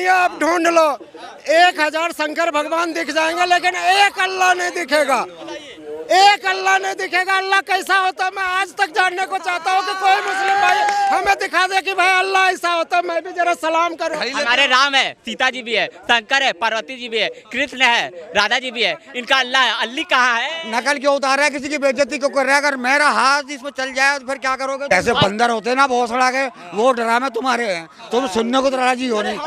दुनिया आप ढूंढ लो, 1000 शंकर भगवान दिख जाएंगे, लेकिन एक अल्लाह नहीं दिखेगा, एक अल्लाह नहीं दिखेगा। अल्लाह कैसा होता है मैं आज तक जानने को चाहता हूँ कि कोई मुस्लिम भाई हमें दिखा दे कि भाई अल्लाह ऐसा होता है, मैं भी जरा सलाम करूँ। हमारे राम है, सीता जी भी है, शंकर है, पार्वती जी भी है, कृष्ण है, राधा जी भी है, इनका अल्लाह है। अल्ली कहाँ है? नकल क्यों उतार रहा है, किसी की बेइज्जती क्यों कर रहा है? अगर मेरा हाथ इसमें चल जाए तो फिर क्या करोगे? ऐसे बंदर होते हैं ना भोसड़ा के, वो ड्रामे तुम्हारे हैं, तुम सुनने को तो राजी हो नहीं।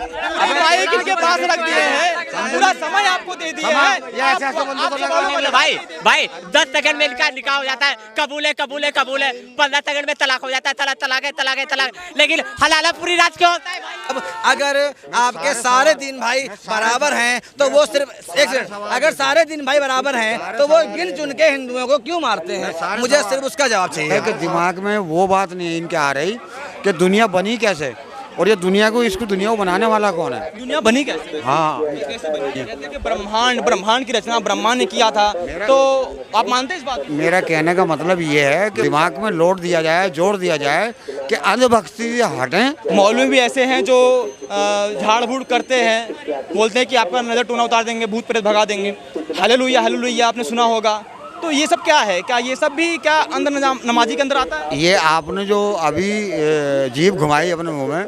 भाई किनके पास रख दिए हैं, पूरा समय आपको दे दिया है। ऐसे ऐसे बंदों को लगा भाई 10 सेकंड में इनका निकाह हो जाता है, कबूल है कबूल है कबूल है, 15 सेकंड में तलाक हो जाता है, तलाक तलाक है तलाक है तलाक। लेकिन हलाला पूरी रात क्यों होता है भाई? अब अगर आपके सारे दिन भाई बराबर हैं तो वो सिर्फ एक सेकंड, अगर सारे दिन भाई बराबर हैं तो वो गिन चुन के हिंदुओं को क्यों मारते हैं? मुझे सिर्फ उसका जवाब चाहिए। कि दिमाग में वो बात नहीं है इनके आ रही कि दुनिया बनी कैसे, और ये दुनिया को, इसको दुनिया को बनाने वाला कौन है? दुनिया बनी कैसे? हाँ, कैसे बनी? कहते हैं कि ब्रह्मांड की रचना ब्रह्मा ने किया था, तो आप मानते हैं इस बात को? मेरा कहने का मतलब ये है कि दिमाग में लोड दिया जाए, जोड़ दिया जाए कि अंधभक्ति से हटें। मौलवी भी ऐसे हैं जो झाड़ बूढ़ करते हैं, बोलते हैं कि आपका नजर टोना उतार देंगे, भूत प्रेत भगा देंगे, हालेलुया हालेलुया आपने सुना होगा। तो ये सब क्या है? क्या ये सब भी क्या अंदर नमाजी के अंदर आता है? ये आपने जो अभी जीभ घुमाई अपने मुंह में,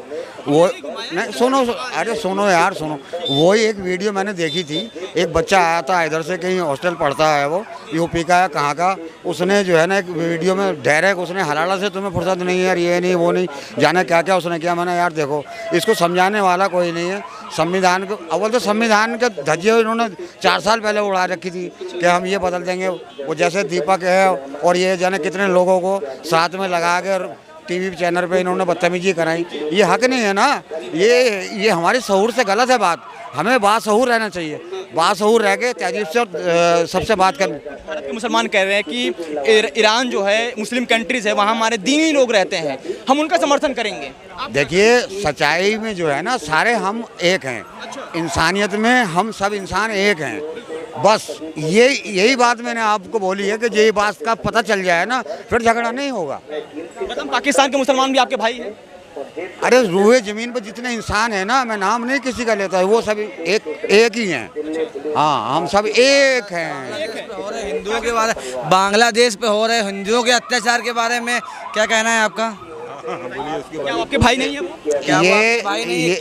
वो नहीं सुनो, अरे सुनो यार सुनो, वही एक वीडियो मैंने देखी थी। एक बच्चा आया था इधर से, कहीं हॉस्टल पढ़ता है, वो यूपी का है, कहाँ का, उसने जो है ना एक वीडियो में डायरेक्ट उसने हलाला से तुम्हें फुर्सत नहीं है यार, ये नहीं वो नहीं, जाने क्या क्या उसने किया। मैंने यार देखो, इसको समझाने वाला कोई नहीं है। संविधान को, अव्वल तो संविधान के धज्जे इन्होंने 4 साल पहले उड़ा रखी थी कि हम ये बदल देंगे। वो जैसे दीपक है और ये जाने कितने लोगों को साथ में लगा के टीवी चैनल पे इन्होंने बदतमीजी कराई, ये हक नहीं है ना। ये हमारे शऊर से गलत है बात। हमें बाशऊर रहना चाहिए, बाशऊर रह के तहजीब से सबसे बात करनी। भारत के मुसलमान कह रहे हैं कि ईरान जो है मुस्लिम कंट्रीज है, वहाँ हमारे दीनी लोग रहते हैं, हम उनका समर्थन करेंगे। देखिए, सच्चाई में जो है ना सारे हम एक हैं, इंसानियत में हम सब इंसान एक हैं। बस यही बात मैंने आपको बोली है कि यही बात का पता चल जाए ना, फिर झगड़ा नहीं होगा। मतलब पाकिस्तान के मुसलमान भी आपके भाई हैं? अरे रूहे जमीन पर जितने इंसान है ना, मैं नाम नहीं किसी का लेता है, वो सब एक ही हैं। हाँ, हम सब एक हैं। हो रहे हिंदुओं के बारे, बांग्लादेश पे हो रहे हिंदुओं के अत्याचार के बारे में क्या कहना है आपका? क्या आपके भाई नहीं है वो? क्या वो आपके भाई नहीं है?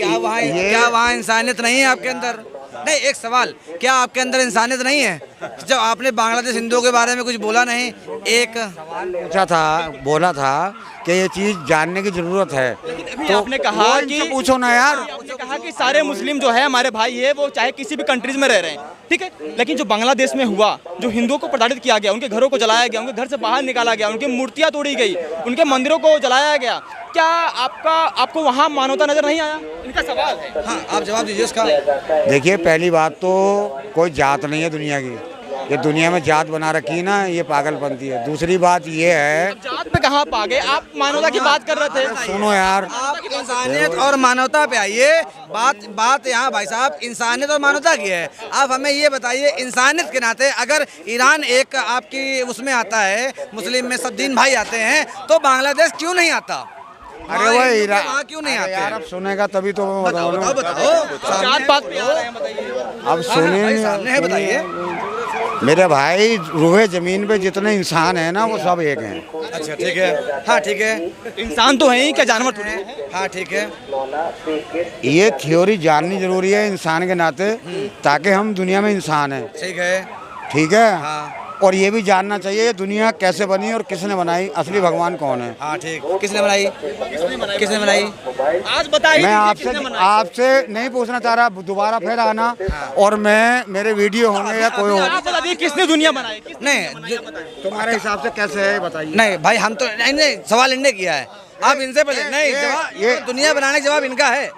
क्या वहाँ इंसानियत नहीं है आपके अंदर? नहीं, एक सवाल, क्या आपके अंदर इंसानियत नहीं है? जब आपने बांग्लादेश हिंदुओं के बारे में कुछ बोला नहीं, एक पूछा था, बोला था कि ये चीज़ जानने की जरूरत है, तो आपने कहा कि पूछो ना यार। आपने कहा कि सारे मुस्लिम जो है हमारे भाई है, वो चाहे किसी भी कंट्रीज में रह रहे हैं, ठीक है, लेकिन जो बांग्लादेश में हुआ, जो हिंदुओं को प्रताड़ित किया गया, उनके घरों को जलाया गया, उनके घर से बाहर निकाला गया, उनकी मूर्तियां तोड़ी गई, उनके मंदिरों को जलाया गया, क्या आपको वहाँ मानवता नजर नहीं आया? इनका सवाल है। हाँ, आप जवाब दीजिए इसका। देखिए, पहली बात तो कोई जात नहीं है दुनिया की, ये दुनिया में जात बना रखी है ना, ये पागलपंती है। दूसरी बात ये है, जात पे कहाँ पा गए आप? मानवता की बात कर रहे थे। सुनो यार, आप इंसानियत और मानवता पे आइए। बात यहाँ भाई साहब इंसानियत और मानवता की है। आप हमें ये बताइए, इंसानियत के नाते अगर ईरान एक आपकी उसमें आता है, मुस्लिम में सब दिन भाई आते हैं, तो बांग्लादेश क्यों नहीं आता? अरे वो वहाँ क्यों नहीं आते? यार अब सुनेगा तभी तो मैं बताओ बताऊँ। बताओ। जात पात पे आ रहे हैं, बताइए। अब सुनिए, सामने है, बताइए। मेरे भाई, रूहे जमीन पे जितने इंसान है ना, वो सब एक हैं। अच्छा, ठीक है। हाँ, ठीक है। इंसान तो है ही, क्या जानवर थोड़ी है? हाँ, ठीक है। ये थ्योरी जाननी जरूरी है इंसान के नाते, ताकि हम दुनिया में इंसान हैं। ठीक है। ठीक है। हाँ। और ये भी जानना चाहिए ये दुनिया कैसे बनी और किसने बनाई, असली भगवान कौन है। हाँ, ठीक। किसने बनाई? किसने बनाई? आज बताइए। मैं आपसे नहीं पूछना चाह रहा, दोबारा फिर आना और मैं, मेरे वीडियो होंगे या कोई आप बता दीजिए किसने दुनिया बनाई? नहीं, तुम्हारे हिसाब से कैसे है बताइए। नहीं भाई, हम तो नहीं सवाल इनने किया है, आप इनसे पहले नहीं जवाब। ये दुनिया बनाने का जवाब इनका है,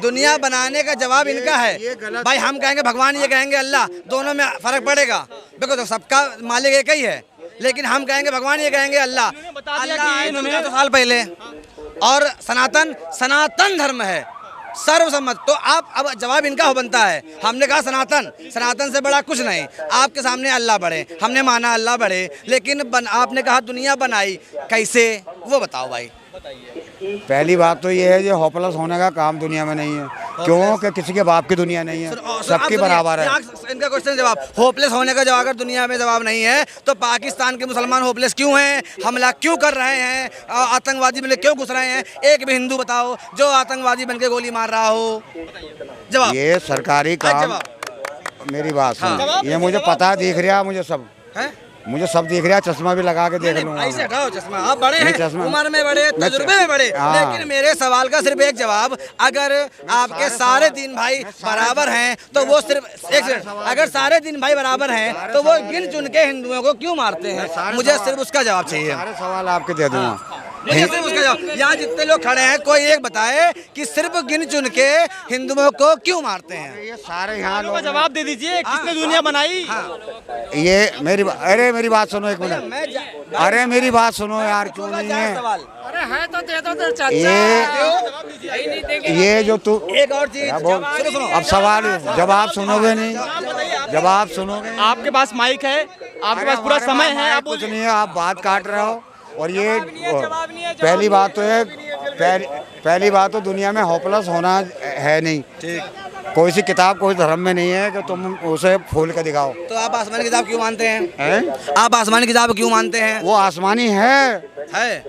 दुनिया बनाने का जवाब इनका है। भाई हम कहेंगे भगवान, ये कहेंगे अल्लाह, दोनों में फर्क पड़ेगा। देखो, तो सबका मालिक एक ही है, लेकिन हम कहेंगे भगवान, ये कहेंगे अल्लाह। अल्लाह 1400 साल पहले, और सनातन धर्म है, सर्वसम्मत। तो आप अब जवाब इनका हो बनता है। हमने कहा सनातन से बड़ा कुछ नहीं। आपके सामने अल्लाह बड़े, हमने माना अल्लाह बड़े, लेकिन आपने कहा दुनिया बनाई कैसे, वो बताओ भाई। पहली बात तो ये है, ये होपलेस होने का काम दुनिया में नहीं है। क्यों? कि किसी के बाप की दुनिया नहीं है, सबकी बराबर है। इनका क्वेश्चन जवाब, होपलेस होने का जवाब अगर दुनिया में जवाब नहीं है तो पाकिस्तान के मुसलमान होपलेस क्यों हैं? हमला क्यों कर रहे हैं? आतंकवादी बन क्यों घुस रहे हैं? एक भी हिंदू बताओ जो आतंकवादी बन के गोली मार रहा हो। जवाब। ये सरकारी काम, मेरी बात सुन, ये मुझे पता दिख रहा, मुझे सब है, मुझे सब दिख रहा है, चश्मा भी लगा के देख लूंगा। ऐसे हटाओ चश्मा, आप बड़े हैं, चश्मा उम्र में बड़े, तजुर्बे में बड़े, हाँ। लेकिन मेरे सवाल का सिर्फ एक जवाब, अगर आपके सारे तीन भाई बराबर हैं तो वो सिर्फ एक सेकंड, अगर सारे तीन भाई बराबर हैं तो वो गिन चुन के हिंदुओं को क्यों मारते हैं? मुझे सिर्फ उसका जवाब चाहिए। सारे सवाल आपके दे दूंगा। मुझे सिर्फ उसका जवाब, यहाँ जितने लोग खड़े हैं कोई एक बताए कि सिर्फ गिन चुन के हिंदुओं को क्यों मारते हैं? ये सारे यहाँ का जवाब दे दीजिए, किसने दुनिया बनाई? ये अरे मेरी बात सुनो एक मिनट, अरे मेरी बात सुनो यार, क्यों नहीं है? अरे है तो दे दो चाचा। ये जो तू एक और चीज, क्या बोल, सुनो सुनो, अब सवाल जवाब सुनोगे नहीं, जवाब सुनोगे। आपके पास माइक है, आपके पास पूरा समय है, आप कुछ नहीं है, आप बात काट रहे हो। और ये पहली बात तो है, पहली बात तो दुनिया में होपलेस होना है नहीं। कोई सी किताब कोई धर्म में नहीं है कि तुम उसे खोल के दिखाओ। तो आप आसमानी किताब क्यों मानते हैं? आप आसमानी किताब क्यों मानते हैं? वो आसमानी है।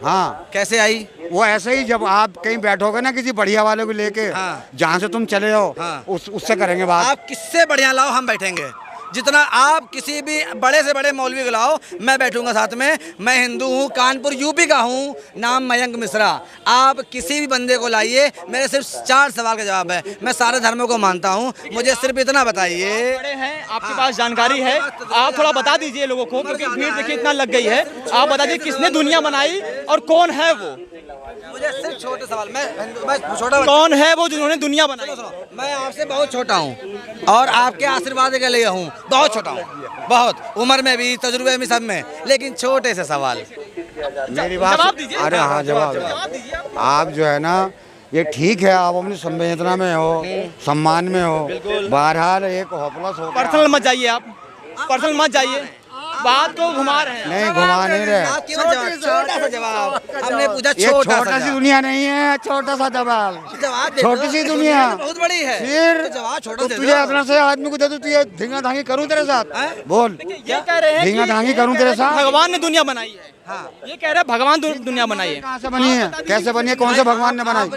हाँ, कैसे आई? वो ऐसे ही, जब आप कहीं बैठोगे ना किसी बढ़िया वाले को लेके, हाँ। जहाँ से तुम चले हो, हाँ। उससे करेंगे बात। आप किससे बढ़िया लाओ, हम बैठेंगे। जितना आप किसी भी बड़े से बड़े मौलवी को लाओ, मैं बैठूंगा साथ में। मैं हिंदू हूँ, कानपुर यूपी का हूँ, नाम मयंक मिश्रा। आप किसी भी बंदे को लाइए, मेरे सिर्फ 4 सवाल का जवाब है। मैं सारे धर्मों को मानता हूँ, मुझे सिर्फ इतना बताइए। बड़े हैं, आपके पास जानकारी है, आप थोड़ा बता दीजिए लोगों को, क्योंकि भीड़ देखिए इतना लग गई है। आप बता दीजिए किसने दुनिया बनाई और कौन है वो? मुझे सिर्फ छोटे सवाल, मैं छोटा, कौन है वो जिन्होंने दुनिया बनाई? मैं आपसे बहुत छोटा हूँ और आपके आशीर्वाद के लिए हूँ, बहुत छोटा हूँ, बहुत उम्र में भी, तजुर्बे में, सब में, लेकिन छोटे से सवाल। मेरी बात, जवाब दीजिए। अरे हाँ जवाब। आप जो है ना, ये ठीक है, आप अपनी संवेदना में हो, सम्मान में हो, बहरहाल एक होपलेस हो। पर्सनल मत जाइए, आप पर्सनल मत जाइए, बात को घुमा रहे हैं। नहीं, घुमा नहीं रहे। छोटा सा जवाब हमने पूछा, ये छोटा सी दुनिया नहीं है, छोटा सा जवाब, छोटी सी दुनिया बहुत बड़ी है। फिर तो जवाब छोटा तो दे तुझे दो। अपना से आदमी को दे दूं, तुझे धींगा धांगी करूं तेरे साथ? बोल, ये कह रहे हैं धींगा कि धांगी करूं तेरे साथ? भगवान ने दुनिया बनाई है। ये कह रहे हैं भगवान दुनिया बनाई है। कहाँ से बनी है, कैसे बनी है, कौन से भगवान ने बनाई?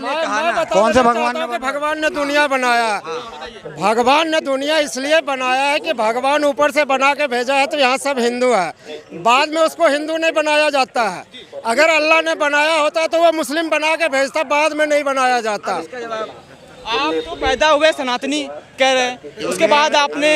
कौन से भगवान ने बनाई? भगवान ने दुनिया बनाया। भगवान ने दुनिया इसलिए बनाया है कि भगवान ऊपर से बना के भेजा है, तो यहाँ सब हिंदू है। बाद में उसको हिंदू नहीं बनाया जाता है। अगर अल्लाह ने बनाया होता तो वो मुस्लिम बना के भेजता, बाद में नहीं बनाया जाता। आप तो पैदा हुए सनातनी कह रहे हैं, उसके बाद आपने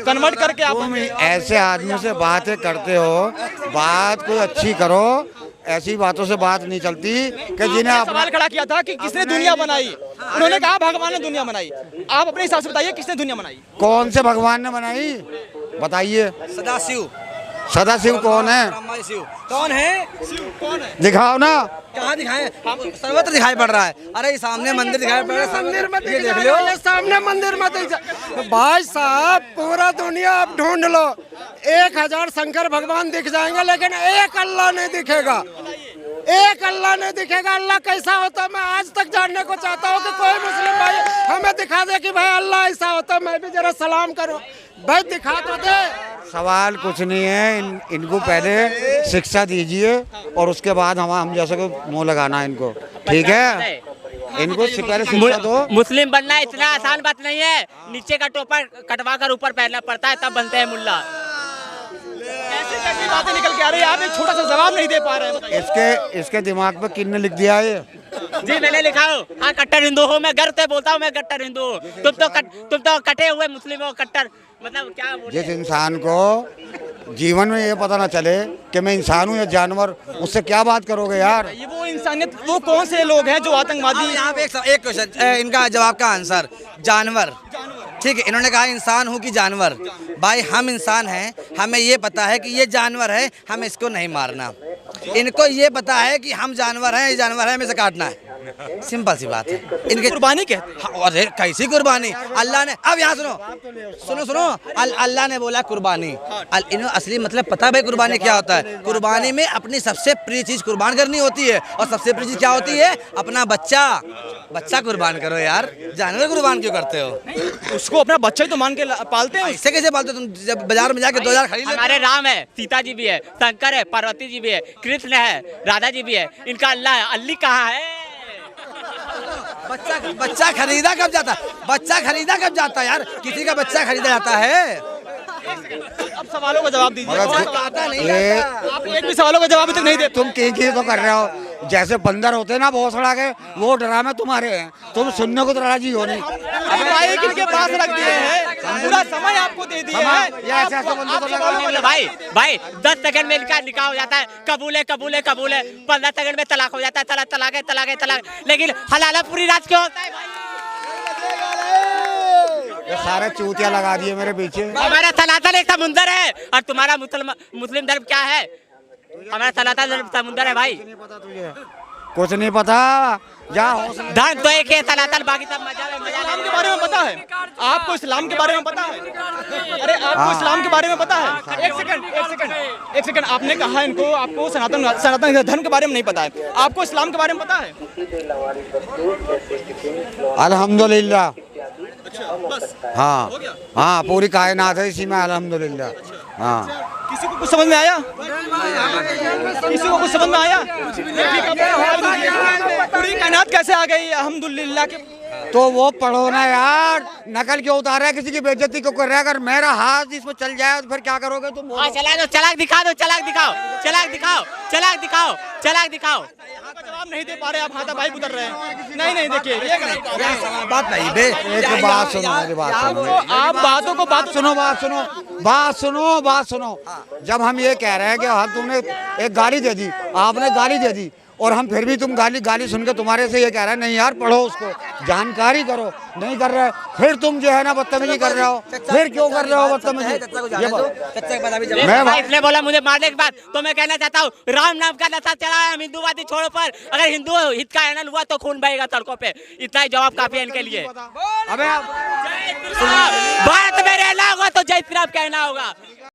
कन्वर्ट करके आप तुम ऐसे आदमी से बातें करते हो, बात कोई अच्छी करो, ऐसी बातों से बात नहीं चलती कि जिन्हें आपने सवाल खड़ा किया था कि किसने दुनिया बनाई, उन्होंने कहा भगवान ने दुनिया बनाई। आप अपने हिसाब से बताइए किसने दुनिया बनाई? कौन से भगवान ने बनाई बताइए? सदाशिव। सदाशिव कौन है? शिव कौन है? कौन है? दिखाओ ना। कहाँ दिखाएं? सर्वत्र दिखाई पड़ रहा है। अरे ये सामने मंदिर दिखाई पड़ रहा है, मंदिर में ये देख लो। ये सामने मंदिर में भाई साहब, पूरा दुनिया आप ढूंढ लो, 1000 शंकर भगवान दिख जाएंगे, लेकिन एक अल्लाह नहीं दिखेगा। एक अल्लाह नहीं दिखेगा। अल्लाह कैसा होता है मैं आज तक जानने को चाहता हूँ कि कोई मुस्लिम भाई हमें दिखा दे कि भाई अल्लाह ऐसा होता है, मैं भी जरा सलाम करूँ। भाई दिखा तो दे। सवाल कुछ नहीं है, इनको पहले शिक्षा दीजिए और उसके बाद हम जैसे को मुंह लगाना इनको, ठीक है? इनको पहले शिक्षा दो। मुस्लिम बनना इतना आसान बात नहीं है। नीचे का टोपर कटवा कर ऊपर पहनना पड़ता है, तब बनते हैं मुल्ला। कैसी बातें निकल के आ रही है, आप एक छोटा सा जवाब नहीं दे पा रहे हैं। इसके दिमाग पे किसने लिख दिया है? जी मैंने लिखा हूँ। हाँ, कट्टर हिंदू हूँ मैं, गर्व से बोलता हूँ मैं कट्टर हिंदू हूँ। तुम तो कटे हुए मुस्लिम हो, कट्टर मतलब क्या बोले? जिस इंसान को जीवन में ये पता ना चले कि मैं इंसान हूँ या जानवर, उससे क्या बात करोगे यार? ये वो इंसानियत, वो कौन से लोग हैं जो आतंकवादी? यहाँ पे एक क्वेश्चन, इनका जवाब का आंसर जानवर। ठीक है, इन्होंने कहा इंसान हूँ कि जानवर। भाई हम इंसान हैं, हमें ये पता है कि ये जानवर है, हमें इसको नहीं मारना। इनको ये पता है कि हम जानवर हैं, ये जानवर है, हमें इसे काटना है। सिंपल सी बात है इनके कुर्बानी कहते हैं। हाँ, अरे कैसी कुर्बानी अल्लाह ने, अब यहाँ सुनो अल्लाह ने बोला कुर्बानी। इन्हें असली मतलब पता है भाई कुर्बानी क्या होता है? कुर्बानी में अपनी सबसे प्रिय चीज कुर्बान करनी होती है, और सबसे प्रिय चीज क्या होती है? अपना बच्चा कुर्बान करो यार, जानवर कुर्बान क्यों करते हो? उसको अपना बच्चा ही तो मान के पालते हैं। ऐसे कैसे पालते हो तुम? जब बाजार में जाके 2000 खरीद लेते हो। हमारे राम है, सीता जी भी है, शंकर है, पार्वती जी भी है, कृष्ण है, राधा जी भी है, इनका अल्लाह है। अल्ली कहाँ है? बच्चा खरीदा कब जाता है? बच्चा खरीदा कब जाता है यार? किसी का बच्चा खरीदा जाता है? अब सवालों का जवाब दीजिए। आता नहीं जाता। आप एक भी सवालों का जवाब तक नहीं देते। तुम की तो कर रहे हो, जैसे बंदर होते हैं ना भौसड़ा के, वो ड्रामे तुम्हारे हैं, तुम सुनने को तो राजी हो नहीं। माइक इनके पास रख दिए हैं, पूरा समय आपको दे दिया है। ये ऐसे बंदों को लगा भाई 10 सेकंड में इनका निकाह हो जाता है, कबूल है कबूल है कबूल है, 15 सेकंड में तलाक हो जाता है, तलाक। लेकिन हलाला पूरी रात क्यों होता है भाई? ये सारे चूतिया लगा दिए मेरे पीछे। हमारा सनातन एक समुंदर है, और तुम्हारा मुस्लिम धर्म क्या है? हमारा सनातन धर्म समुंदर है भाई। कुछ नहीं पता, जा धर्म तो एक है सनातन, बाकी सब मजा इस्लाम के बारे में पता है आपको? इस्लाम के बारे में पता है? अरे आपको इस्लाम के बारे में पता है? एक सेकंड आपने कहा इनको आपको सनातन धर्म के बारे में नहीं पता है, आपको इस्लाम के बारे में पता है? अल्हम्दुलिल्लाह। हाँ, पूरी कायनात है इसी में अल्हम्दुलिल्लाह। हाँ, किसी को कुछ समझ में आया? किसी को कुछ समझ में आया? पूरी कायनात कैसे आ गई अल्हम्दुलिल्लाह के? तो वो पढ़ो ना यार, नकल क्यों उतार रहा है? किसी की बेइज्जती क्यों कर रहा है? अगर मेरा हाथ इसमें चल जाए तो फिर क्या करोगे तुम? चलाक दिखाओ। जवाब नहीं दे पा रहे आप, हाथा भाई उतर रहे हैं। नहीं देखिए ये बात नहीं बे। एक बात सुनो, मेरी बात सुनो। आप बातों को बात सुनो। जब हम ये कह रहे हैं कि हम तुमने एक गाली दे दी, आपने गाली दे दी, और हम फिर भी तुम गाली सुन के तुम्हारे से ये कह रहे हैं नहीं यार पढ़ो उसको, जानकारी करो, नहीं कर रहे, फिर तुम जो है ना बदतमीजी कर रहे हो। फिर क्यों कर रहे हो बदतमीजी? मैं इसलिए बोला मुझे मारने के बाद, तो मैं कहना चाहता हूँ राम नाम का नशा चला है, हम हिंदूवादी छोड़ो, पर अगर हिंदू हित का ऐलान हुआ तो खून बहेगा सड़कों पे। इतना ही जवाब काफी है इनके लिए। अबे भारत में रहना होगा तो जय श्री राम कहना होगा।